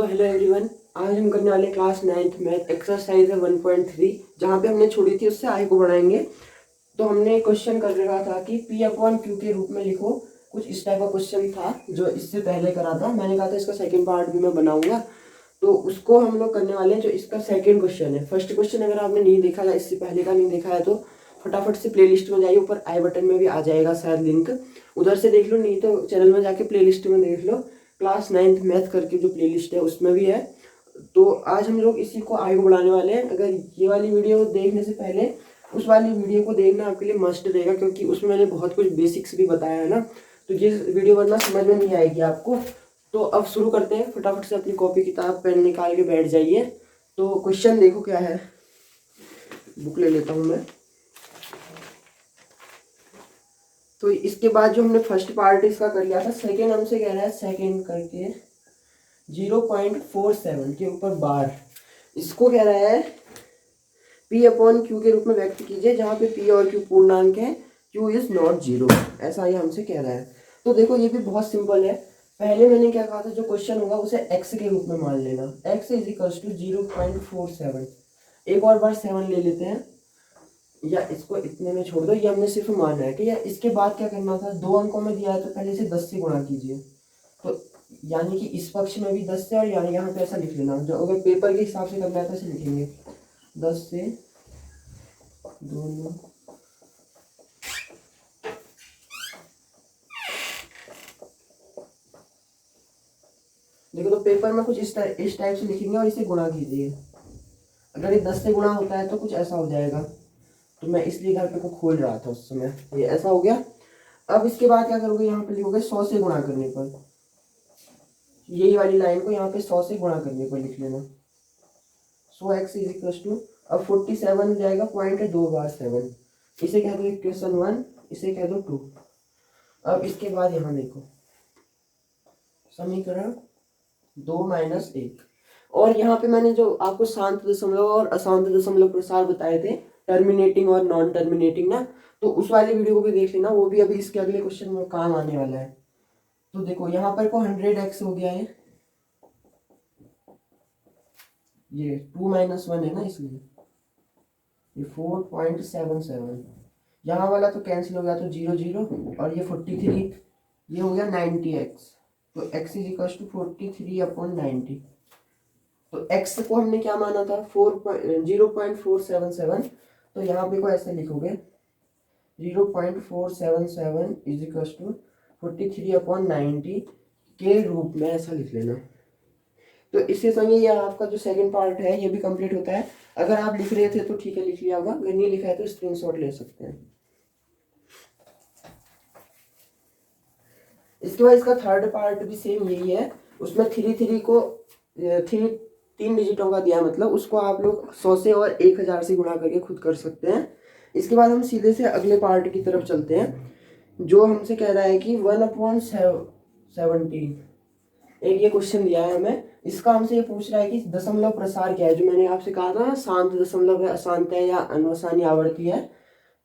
Hello everyone. आज हम करने वाले क्लास 9th मैथ एक्सरसाइज है 1.3, जहाँ पे हमने छोड़ी थी उससे आई को बढ़ाएंगे। तो हमने क्वेश्चन कर रखा था कि P अपॉन Q के रूप में लिखो। कुछ इस टाइप का क्वेश्चन था जो इससे पहले करा था। मैंने कहा था इसका सेकंड पार्ट भी मैं बनाऊंगा, तो उसको हम लोग करने वाले हैं। जो इसका सेकंड क्वेश्चन है, फर्स्ट क्वेश्चन अगर आपने नहीं देखा या इससे पहले का नहीं देखा है तो फटाफट से प्लेलिस्ट में जाइए, ऊपर आई बटन में भी आ जाएगा शायद लिंक, उधर से देख लो, नहीं तो चैनल में जाके प्लेलिस्ट में देख लो। क्लास 9th मैथ करके जो प्लेलिस्ट है उसमें भी है। तो आज हम लोग इसी को आगे बढ़ाने वाले हैं। अगर ये वाली वीडियो देखने से पहले उस वाली वीडियो को देखना आपके लिए मस्ट रहेगा, क्योंकि उसमें मैंने बहुत कुछ बेसिक्स भी बताया है ना, तो ये वीडियो वरना समझ में नहीं आएगी आपको। तो अब शुरू करते हैं, फटाफट से अपनी कॉपी किताब पेन निकाल के बैठ जाइए। तो क्वेश्चन देखो क्या है, बुक ले लेता हूँ मैं। तो इसके बाद जो हमने फर्स्ट पार्ट इसका कर लिया था, सेकेंड हमसे कह रहा है सेकेंड करके 0.47 के ऊपर बार, इसको कह रहा है P अपॉन Q के रूप में व्यक्त कीजिए, जहाँ पे P और Q पूर्णांक है, Q इज नॉट जीरो, ऐसा ये हमसे कह रहा है। तो देखो ये भी बहुत सिंपल है। पहले मैंने क्या कहा था, जो क्वेश्चन होगा उसे x के रूप में मान लेना। x इज इक्वल्स टू 0.47, एक और बार 7 ले लेते हैं, या इसको इतने में छोड़ दो, ये हमने सिर्फ माना है कि या इसके बाद क्या करना था, 2 अंकों में दिया है तो पहले से 10 से गुणा कीजिए। तो यानी कि इस पक्ष में भी 10 से, और यानी यहाँ पे ऐसा लिख लेना, जो अगर पेपर के हिसाब से करना है तो ऐसे लिखेंगे 10 से दोनों। देखो तो पेपर में कुछ इस टाइप से लिखेंगे और इसे गुणा कीजिए। अगर ये 10 से गुणा होता है तो कुछ ऐसा हो जाएगा, तो मैं इसलिए घर पे को खोल रहा था उस समय, ये ऐसा हो गया। अब इसके बाद क्या करोगे, यहाँ पे लिखोगे 100 से गुणा करने पर, यही वाली लाइन को यहाँ पे 100 से गुणा करने पर लिख लेना। 100x इज इक्वल टू, अब 47 हो जाएगा, पॉइंट है 2 बार 7, इसे कह दो इक्वेशन 1, इसे कह दो 2। अब इसके बाद यहाँ देखो समीकरण 2 माइनस 1, और यहाँ पे मैंने जो आपको शांत दशमलव और अशांत दशमलव प्रसार बताए थे, टर्मिनेटिंग और नॉन टर्मिनेटिंग ना, तो उस वाली वीडियो को भी देख लेना, वो भी अभी इसके अगले क्वेश्चन में काम आने वाला है। तो देखो यहाँ पर को 100x हो गया है, ये 2 माइनस 1 है ना, इसलिए ये 4.77, यहाँ वाला तो कैंसिल हो गया तो 0 0, और ये 43, ये हो गया 90x। तो x is equal to 43 upon 90। तो x को हमने क्या माना था, 0.477, तो यहाँ पे को ऐसे लिखोगे 0.477 इज इक्वल टू 43 अपॉन 90 के रूप में, ऐसा लिख लेना। तो इससे संगे ये आपका जो सेकंड पार्ट है ये भी कंप्लीट होता है। अगर आप लिख रहे थे तो ठीक है, लिख लिया होगा, अगर नहीं लिखा है तो स्क्रीनशॉट ले सकते हैं। इसके बाद इसका थर्ड पार्ट भी सेम यही है, उसमें 3 को 3 डिजिटों का दिया, मतलब उसको आप लोग 100 से और 1000 से गुणा करके खुद कर सकते हैं। इसके बाद हम सीधे से अगले पार्ट की तरफ चलते हैं, जो हमसे कह रहा है कि 1/17, एक ये क्वेश्चन दिया है हमें। इसका हमसे ये पूछ रहा है कि दशमलव प्रसार क्या है, जो मैंने आपसे कहा था शांत दशमलव है, अशांत है या अनवसानी आवर्ती है,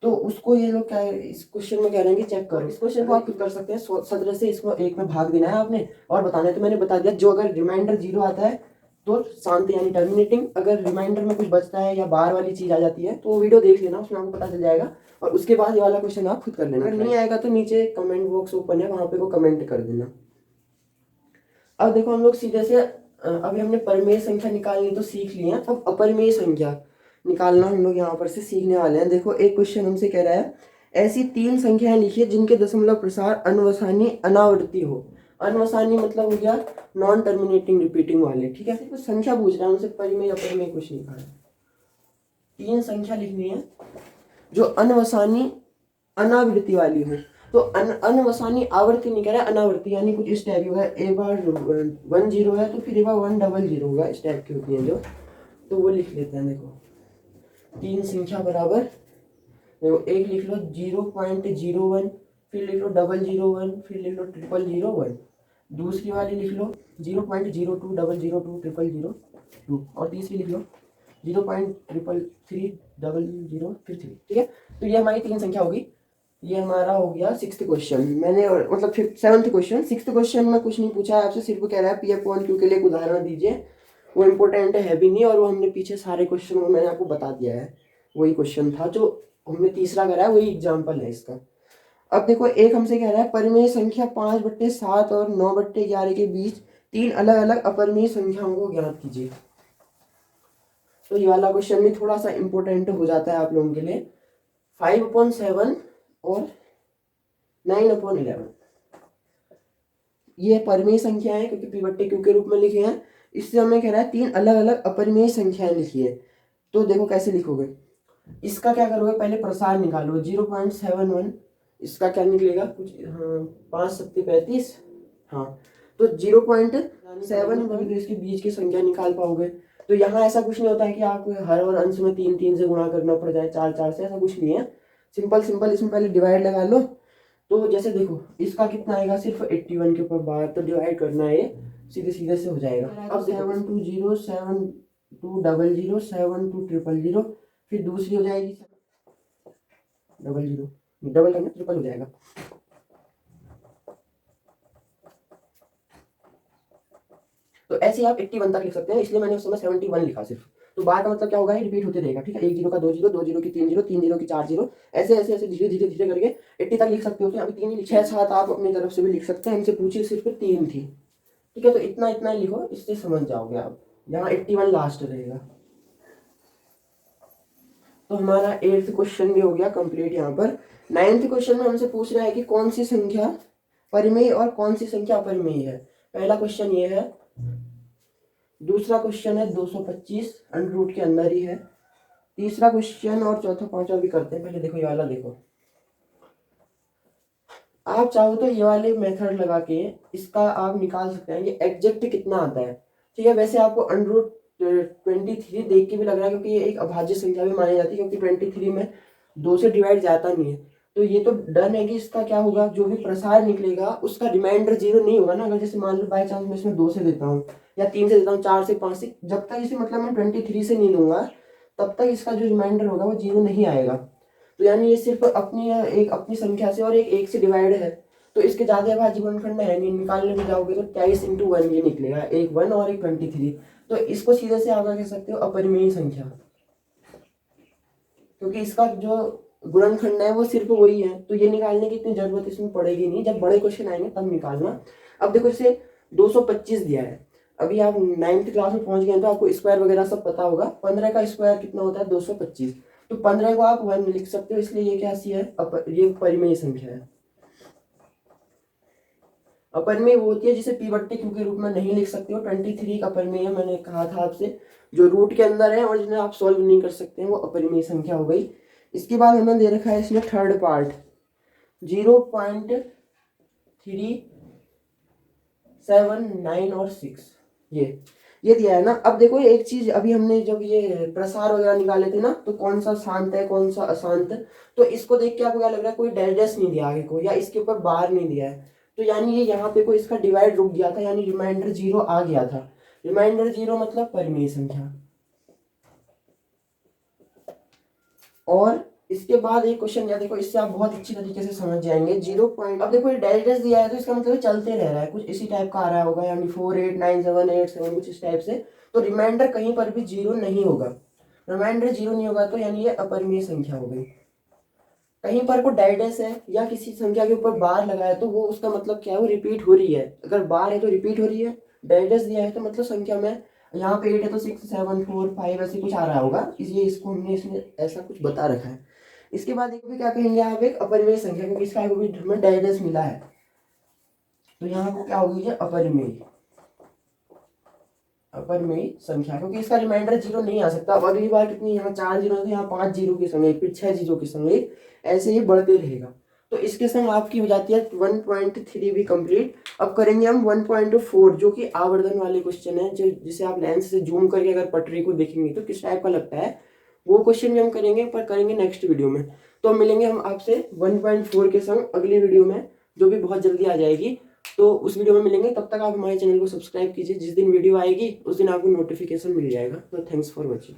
तो उसको ये लोग क्या है इस क्वेश्चन में कह रहे हैं कि चेक करो। इस क्वेश्चन को आप खुद कर सकते हैं, 17 से इसको 1 में भाग देना है आपने और बताना है। तो मैंने बता दिया, जो अगर रिमाइंडर 0 आता है तो शांत यानी टर्मिनेटिंग, अगर रिमाइंडर में कुछ बचता है या बार वाली चीज आ जाती है तो वीडियो देख लेना, उसमें आपको पता चल जाएगा। और उसके बाद ये वाला क्वेश्चन आप खुद कर लेना। अगर नहीं आएगा तो नीचे कमेंट बॉक्स ओपन है, वहां पे को कमेंट कर देना। अब देखो हम लोग सीधे से अभी हमने परिमेय संख्या निकालनी तो सीख ली है, अब अपरिमेय संख्या निकालना हम लोग यहाँ पर से सीखने वाले हैं। देखो एक क्वेश्चन हमसे कह रहा है, ऐसी 3 संख्याएं लिखिए जिनके दशमलव प्रसार अनवसानी अनावर्ती हो। अनवसानी मतलब हो गया नॉन टर्मिनेटिंग रिपीटिंग वाले, ठीक है। कुछ संख्या पूछ रहा है हमसे, परिमेय अपरिमेय कुछ नहीं कहा है। 3 संख्या लिखनी है जो अनवसानी अनावृत्ति वाली हो। तो अनवसानी आवर्ती नहीं कह रहा है, अनावर्ती, यानी कुछ इस टाइप होगा, एक बार 1 0 है तो फिर एक बार 1 0 होगा, इस टाइप की होती है जो, तो वो लिख लेते हैं। देखो 3 संख्या बराबर, देखो एक लिख लो 0.01, फिर लिख लो 001, फिर लिख लो 0001, दूसरी वाली लिख लो 0.02, 002, 0002, और तीसरी लिख लो 0.333, 00 फिर 3, ठीक है। तो ये हमारी 3 संख्या होगी। ये हमारा हो गया 6th क्वेश्चन। मैंने मतलब 7th क्वेश्चन। 6th क्वेश्चन में कुछ नहीं पूछा है आपसे, सिर्फ कह रहा है पी अपॉन क्यू के लिए एक उदाहरण दीजिए। वो इम्पोर्टेंट है भी नहीं, और वो हमने पीछे सारे क्वेश्चन में मैंने आपको बता दिया है। वही क्वेश्चन था जो हमने तीसरा करा है, वही एग्जाम्पल है इसका। अब देखो एक हमसे कह रहा है परिमेय संख्या 5/7 और 9/11 के बीच 3 अलग अलग अपरिमेय संख्याओं को ज्ञात कीजिए। तो ये वाला क्वेश्चन भी थोड़ा सा इंपॉर्टेंट हो जाता है आप लोगों के लिए। 5/7 और 9/11 ये परिमेय संख्या है, क्योंकि p/q के रूप में लिखे हैं। इससे हमें कह रहा है 3 अलग अलग अपरिमेय संख्याएं लिखिए। तो देखो कैसे लिखोगे। इसका क्या करोगे, पहले प्रसार निकालो। 0.71 इसका क्या निकलेगा कुछ, हाँ 5 7 35। हाँ तो 0.7 इसके बीच की संख्या निकाल पाओगे। तो यहाँ ऐसा कुछ नहीं होता है कि आप हर और अंश में 3 3 से गुणा करना पड़ जाए, 4 4 से, ऐसा कुछ नहीं है। सिंपल सिंपल इसमें पहले डिवाइड लगा लो। तो जैसे देखो इसका कितना आएगा, सिर्फ 81 के ऊपर बार, तो डिवाइड करना है, ये सीधे सीधे से हो जाएगा। अब 720 72000 72000, फिर दूसरी हो जाएगी 00, डबल करना ट्रिपल हो जाएगा। तो ऐसे आप 81 तक लिख सकते हैं, इसलिए मैंने उस समय 71 लिखा सिर्फ। तो बार का मतलब क्या होगा, रिपीट होते रहेगा, ठीक है। 1 0 का 2 0, 2 0 की 3 0, 3 0 की 4 0, ऐसे ऐसे ऐसे धीरे धीरे धीरे करके 80 तक लिख सकते हो। तो अभी 3 ही 6 7 आप अपनी तरफ से भी लिख सकते हैं, हमसे पूछिए सिर्फ 3 थी, ठीक है। तो इतना इतना ही लिखो, इससे समझ जाओगे आप। यहाँ 81 लास्ट रहेगा। तो हमारा 8th क्वेश्चन भी हो गया कंप्लीट। यहाँ पर 9th क्वेश्चन में हमसे पूछ रहा है कि कौन सी संख्या परिमेय और कौन सी संख्या अपरिमेय है। पहला क्वेश्चन ये है। दूसरा क्वेश्चन है 225 अंडर रूट के अंदर ही है। तीसरा क्वेश्चन और चौथा पांचवा भी करते हैं। पहले देखो ये वाला देखो, आप चाहो तो ये वाले मेथड लगा के इसका आप निकाल सकते हैं ये एग्जैक्ट कितना आता है, ठीक है। वैसे आपको अंडर रूट 23 देख के भी लग रहा है, क्योंकि ये एक अभाज्य संख्या भी मानी जाती है, क्योंकि 23 में 2 से डिवाइड जाता नहीं है। तो ये तो डन है कि इसका क्या होगा, जो भी प्रसार निकलेगा उसका रिमाइंडर 0 नहीं होगा ना। अगर जैसे मान लो बाई चांस मैं इसमें 2 से देता हूँ या 3 से देता हूँ, 4 से 5 से, जब तक इसे मतलब मैं 23 से नहीं लूंगा तब तक इसका जो रिमाइंडर होगा वो 0 नहीं आएगा। तो यानी ये सिर्फ अपनी संख्या से और एक से डिवाइड है। तो इसके ज्यादा अभाज्य गुणनखंड है नहीं, निकालने में जाओगे तो 23 × 1 ये निकलेगा, एक 1 और एक 23। तो इसको सीधे से आप कह सकते हो अपरिमेय संख्या, क्योंकि इसका जो गुणनखंड है वो सिर्फ वही है। तो ये निकालने की इतनी जरूरत इसमें पड़ेगी नहीं, जब बड़े क्वेश्चन आएंगे तब निकालना। अब देखो इसे 225 दिया है। अभी आप 9th क्लास में पहुंच गए तो आपको स्क्वायर वगैरह सब पता होगा। 15 का स्क्वायर कितना होता है, 225। तो 15 को आप 1 लिख सकते हो, इसलिए ये क्या सी है, ये परिमेय संख्या है। अपरिमेय वो होती है जिसे p/q के रूप में नहीं लिख सकते हो। 23 का अपरिमेय है, मैंने कहा था आपसे, जो रूट के अंदर है और जिन्हें आप सॉल्व नहीं कर सकते हैं, वो अपरिमेय संख्या हो गई। इसके बाद हमें दे रखा है इसमें थर्ड पार्ट 0.379 और 6, ये दिया है ना। अब देखो एक चीज, अभी हमने जब ये प्रसार वगैरह निकाले थे ना, तो कौन सा शांत है कौन सा अशांत, तो इसको देख के आपको क्या लग रहा है, कोई डैश नहीं दिया आगे को, या इसके ऊपर बार नहीं दिया है। तो यानी ये यहाँ पे कोई इसका डिवाइड रुक गया था, यानी रिमाइंडर 0 आ गया था। रिमाइंडर 0 मतलब परिमेय संख्या। और इसके बाद एक क्वेश्चन या देखो, इससे आप बहुत अच्छी तरीके से समझ जाएंगे। 0 पॉइंट, अब देखो ये डैश दिया है तो इसका मतलब चलते रह रहा है, कुछ इसी टाइप का आ रहा होगा, यानी 4 8 9 7 8 7 कुछ इस टाइप से। तो रिमाइंडर कहीं पर भी 0 नहीं होगा। रिमाइंडर 0 नहीं होगा तो यानी ये अपरिमेय संख्या हो गई। कहीं पर को डाइडेस है या किसी संख्या के ऊपर बार लगा है तो वो उसका मतलब क्या है, वो रिपीट हो रही है। अगर बार है तो रिपीट हो रही है, डाइडेस दिया है तो मतलब संख्या में यहाँ पे 8 है तो 6 7 4 5 ऐसे कुछ आ रहा होगा, इसलिए इसको हमने इसमें ऐसा कुछ बता रखा है। इसके बाद एक भी क्या कहेंगे आप, एक अपरिमेय संख्या, क्योंकि इसका हमें डाइडेस मिला है। तो यहाँ को क्या होगी, ये अपरिमेय संख्या, क्योंकि इसका रिमाइंडर 0 नहीं आ सकता। अब अगली बार कितनी, यहाँ 4 0 थे, यहाँ 5 0 के संग, फिर 6 0 के संग, ऐसे ही बढ़ते रहेगा। तो इसके संग आपकी हो जाती है 1.3 भी कंप्लीट। अब करेंगे हम 1.4, जो कि आवर्धन वाले क्वेश्चन है, जो जिसे आप लेंस से जूम करके अगर पटरी को देखेंगे तो किस टाइप का लगता है, वो क्वेश्चन भी हम करेंगे, पर करेंगे नेक्स्ट वीडियो में। तो मिलेंगे हम आपसे 1.4 के संग अगली वीडियो में, जो भी बहुत जल्दी आ जाएगी। तो उस वीडियो में मिलेंगे, तब तक आप हमारे चैनल को सब्सक्राइब कीजिए। जिस दिन वीडियो आएगी उस दिन आपको नोटिफिकेशन मिल जाएगा। तो थैंक्स फॉर वॉचिंग।